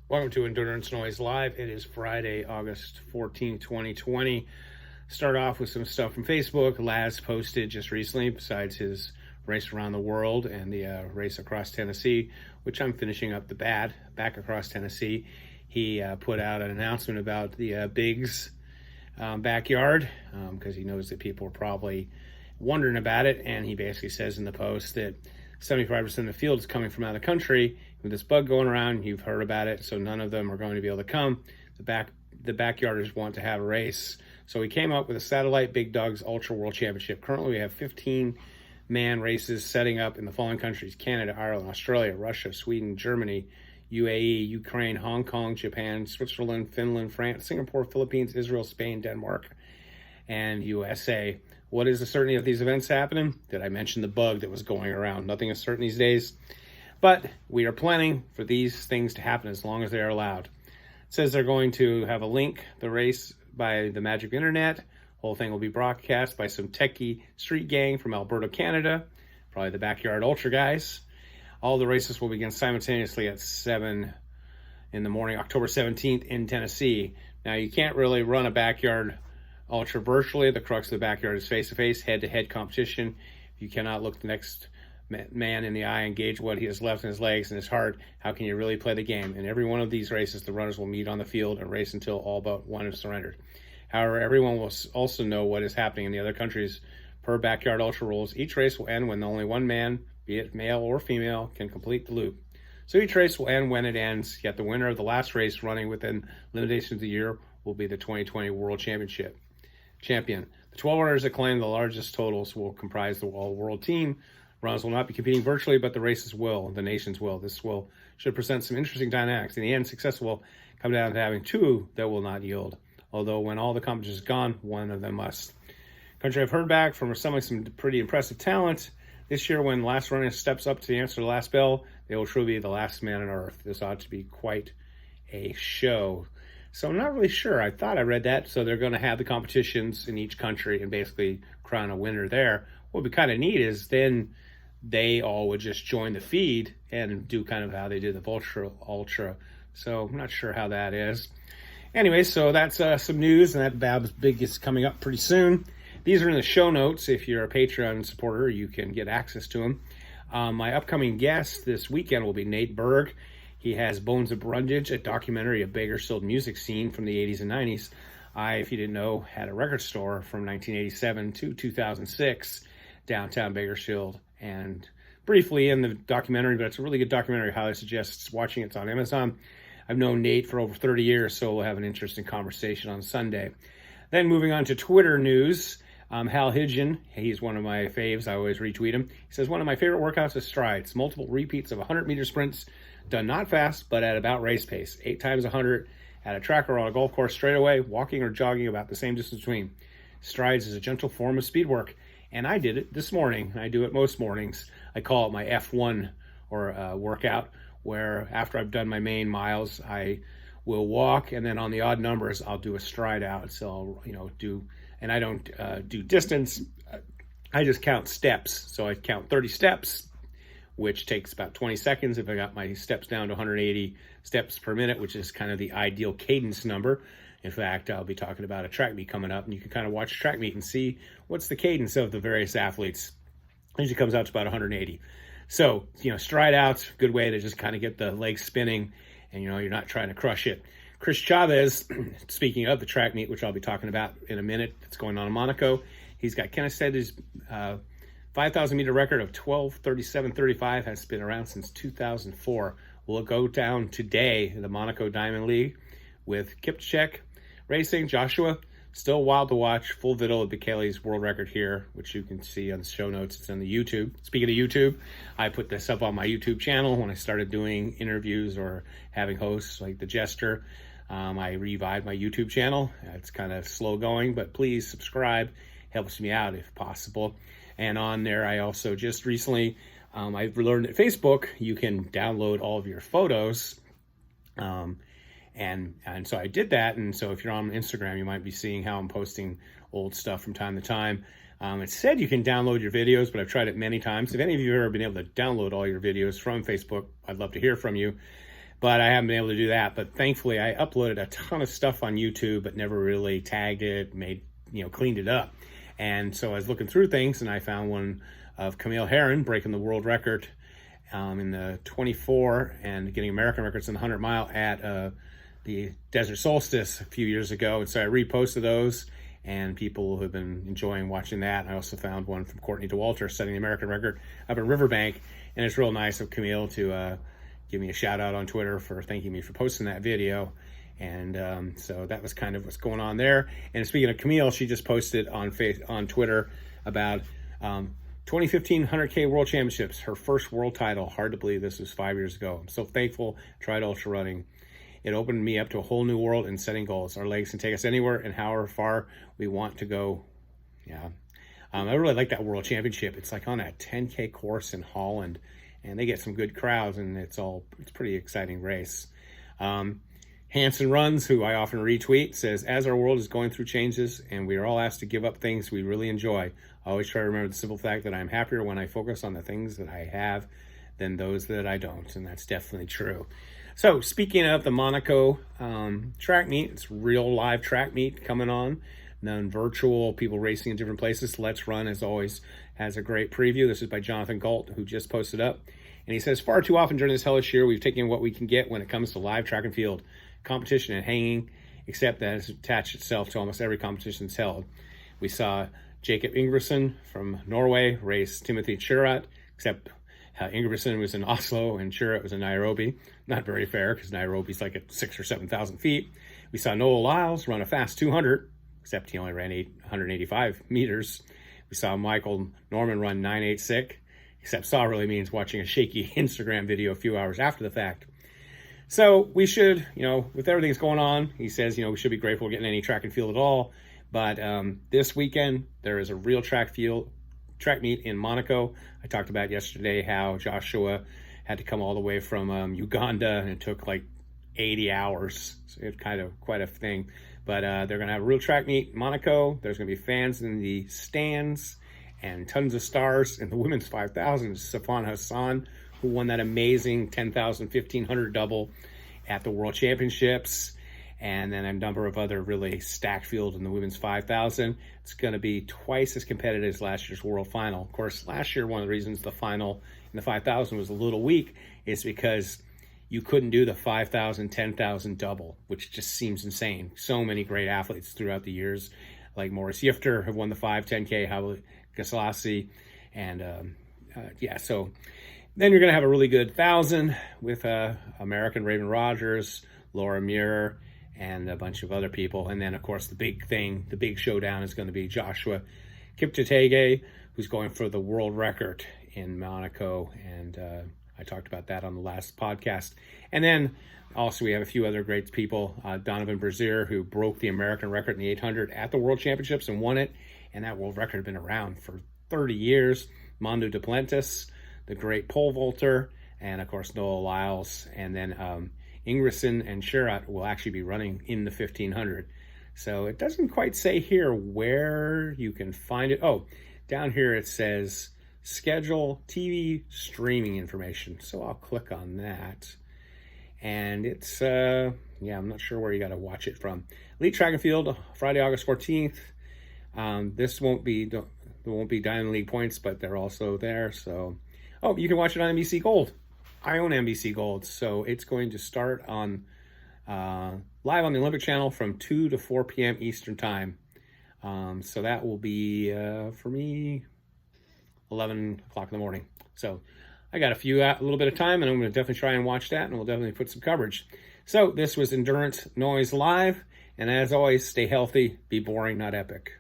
Welcome to Endurance Noise Live. It is Friday, August 14, 2020. Start off with some stuff from Facebook. Laz posted just recently, besides his race around the world and the race across Tennessee, which I'm finishing up back across Tennessee. He put out an announcement about the Biggs backyard because he knows that people are probably wondering about it. And he basically says in the post that 75% of the field is coming from out of the country. With this bug going around, you've heard about it, so none of them are going to be able to come. The backyarders want to have a race. So we came up with a satellite Big Dogs Ultra World Championship. Currently, we have 15-man races setting up in the following countries: Canada, Ireland, Australia, Russia, Sweden, Germany, UAE, Ukraine, Hong Kong, Japan, Switzerland, Finland, France, Singapore, Philippines, Israel, Spain, Denmark, and USA. What is the certainty of these events happening? Did I mention the bug that was going around? Nothing is certain these days, but we are planning for these things to happen as long as they are allowed. It says they're going to have a link, the race, by the magic internet. Whole thing will be broadcast by some techie street gang from Alberta, Canada, probably the Backyard Ultra guys. All the races will begin simultaneously at 7 in the morning, October 17th in Tennessee. Now, you can't really run a Backyard Ultra virtually. The crux of the backyard is face-to-face, head-to-head competition. If you cannot look the next man in the eye and gauge what he has left in his legs and his heart, how can you really play the game? In every one of these races, the runners will meet on the field and race until all but one is surrendered. However, everyone will also know what is happening in the other countries per Backyard Ultra rules. Each race will end when only one man, be it male or female, can complete the loop. So each race will end when it ends, yet the winner of the last race running within limitations of the year will be the 2020 World Champion. The 12 runners that claim the largest totals will comprise the all-world team. Runners will not be competing virtually, but the races will, the nations will. This should present some interesting dynamics. In the end, success will come down to having two that will not yield. Although when all the competition is gone, one of them must. Country I've heard back from some pretty impressive talent. This year, when the last runner steps up to answer the last bell, they will truly be the last man on earth. This ought to be quite a show. So I'm not really sure. I thought I read that. So they're going to have the competitions in each country and basically crown a winner there. What would be kind of neat is then they all would just join the feed and do kind of how they did the Ultra. So I'm not sure how that is. Anyway, so that's some news, and that Babs Big is coming up pretty soon. These are in the show notes. If you're a Patreon supporter, you can get access to them. My upcoming guest this weekend will be Nate Berg. He has Bones of Brundage, a documentary of Bakersfield music scene from the 80s and 90s. I, if you didn't know, had a record store from 1987 to 2006, downtown Bakersfield, and briefly in the documentary, but it's a really good documentary. I highly suggest watching it. It's on Amazon. I've known Nate for over 30 years, so we'll have an interesting conversation on Sunday. Then moving on to Twitter news, Hal Hidgen, he's one of my faves. I always retweet him. He says, one of my favorite workouts is strides, multiple repeats of 100-meter sprints, done not fast, but at about race pace, 8 times 100 at a track or on a golf course straight away, walking or jogging about the same distance between. Strides is a gentle form of speed work, and I did it this morning. I do it most mornings. I call it my F1 or workout, where after I've done my main miles, I will walk, and then on the odd numbers, I'll do a stride out. So I'll, and I don't do distance. I just count steps. So I count 30 steps, which takes about 20 seconds if I got my steps down to 180 steps per minute, which is kind of the ideal cadence number. In fact, I'll be talking about a track meet coming up, and you can kind of watch a track meet and see what's the cadence of the various athletes. It usually comes out to about 180. So, stride out's a good way to just kind of get the legs spinning, and, you're not trying to crush it. Chris Chavez, speaking of the track meet, which I'll be talking about in a minute, it's going on in Monaco. He's got, Kenneth said, his 5,000-meter record of 12:37.35 has been around since 2004. We'll go down today in the Monaco Diamond League with Kipchak Racing, Joshua. Still wild to watch. Full video of Bekele's world record here, which you can see on the show notes. It's on the YouTube. Speaking of YouTube, I put this up on my YouTube channel when I started doing interviews or having hosts like The Jester. I revived my YouTube channel. It's kind of slow going, but please subscribe. Helps me out if possible. And on there, I also just recently, I've learned that Facebook, you can download all of your photos. And so I did that, and so if you're on Instagram, you might be seeing how I'm posting old stuff from time to time. It said you can download your videos, but I've tried it many times. If any of you have ever been able to download all your videos from Facebook, I'd love to hear from you. but I haven't been able to do that. But thankfully, I uploaded a ton of stuff on YouTube, but never really tagged it, cleaned it up. And so I was looking through things, and I found one of Camille Herron breaking the world record in the 24 and getting American records in the 100-mile at the Desert Solstice a few years ago. And so I reposted those, and people have been enjoying watching that. And I also found one from Courtney DeWalter setting the American record up in Riverbank. And it's real nice of Camille to give me a shout out on Twitter for thanking me for posting that video. And so that was kind of what's going on there. And speaking of Camille, she just posted on Twitter about 2015 100K World Championships, her first world title. Hard to believe this was 5 years ago. I'm so thankful. Tried ultra running. It opened me up to a whole new world in setting goals. Our legs can take us anywhere and however far we want to go. Yeah. I really like that World Championship. It's like on a 10K course in Holland, and they get some good crowds, and it's pretty exciting race. Hanson Runs, who I often retweet, says, as our world is going through changes and we are all asked to give up things we really enjoy, I always try to remember the simple fact that I'm happier when I focus on the things that I have than those that I don't. And that's definitely true. So speaking of the Monaco track meet, it's real live track meet coming on, non-virtual, people racing in different places. Let's Run, as always, has a great preview. This is by Jonathan Galt, who just posted up. And he says, far too often during this hellish year, we've taken what we can get when it comes to live track and field competition and hanging, except that it's attached itself to almost every competition that's held. We saw Jacob Ingebrigtsen from Norway race Timothy Chirot, except Ingebrigtsen was in Oslo and Chirot was in Nairobi. Not very fair, because Nairobi's like at 6,000 or 7,000 feet. We saw Noah Lyles run a fast 200, except he only ran 185 meters. We saw Michael Norman run 986, except saw really means watching a shaky Instagram video a few hours after the fact. So we should, with everything that's going on, he says, we should be grateful for getting any track and field at all. But this weekend, there is a real track meet in Monaco. I talked about yesterday how Joshua had to come all the way from Uganda, and it took like 80 hours. So it's kind of quite a thing. But they're going to have a real track meet in Monaco. There's going to be fans in the stands and tons of stars. In the women's 5,000, Safan Hassan, who won that amazing 10,000, 1,500 double at the World Championships. And then a number of other really stacked field in the women's 5,000. It's going to be twice as competitive as last year's World Final. Of course, last year, one of the reasons the final in the 5,000 was a little weak is because you couldn't do the 5,000, 10,000 double, which just seems insane. So many great athletes throughout the years, like Maurice Yifter, have won the 5, 10K, Haile Gebrselassie, and so then you're going to have a really good 1,000 with American Raven Rogers, Laura Muir, and a bunch of other people. And then, of course, the big showdown is going to be Joshua Kipchoge, who's going for the world record in Monaco. And I talked about that on the last podcast. And then also we have a few other great people. Donovan Brazier, who broke the American record in the 800 at the World Championships and won it. And that world record had been around for 30 years. Mondo Duplantis, the great pole vaulter, and of course Noah Lyles. And then Ingebrigtsen and Chirot will actually be running in the 1,500. So it doesn't quite say here where you can find it. Oh, down here it says schedule TV streaming information. So I'll click on that. And it's, I'm not sure where you got to watch it from. Elite Track and Field, Friday, August 14th. This won't be Diamond League points, but they're also there. So, you can watch it on NBC Gold. I own NBC Gold, so it's going to start on live on the Olympic Channel from 2 to 4 p.m. Eastern Time. So that will be, for me, 11 o'clock in the morning. So I got a little bit of time, and I'm going to definitely try and watch that, and we'll definitely put some coverage. So this was Endurance Noise Live, and as always, stay healthy, be boring, not epic.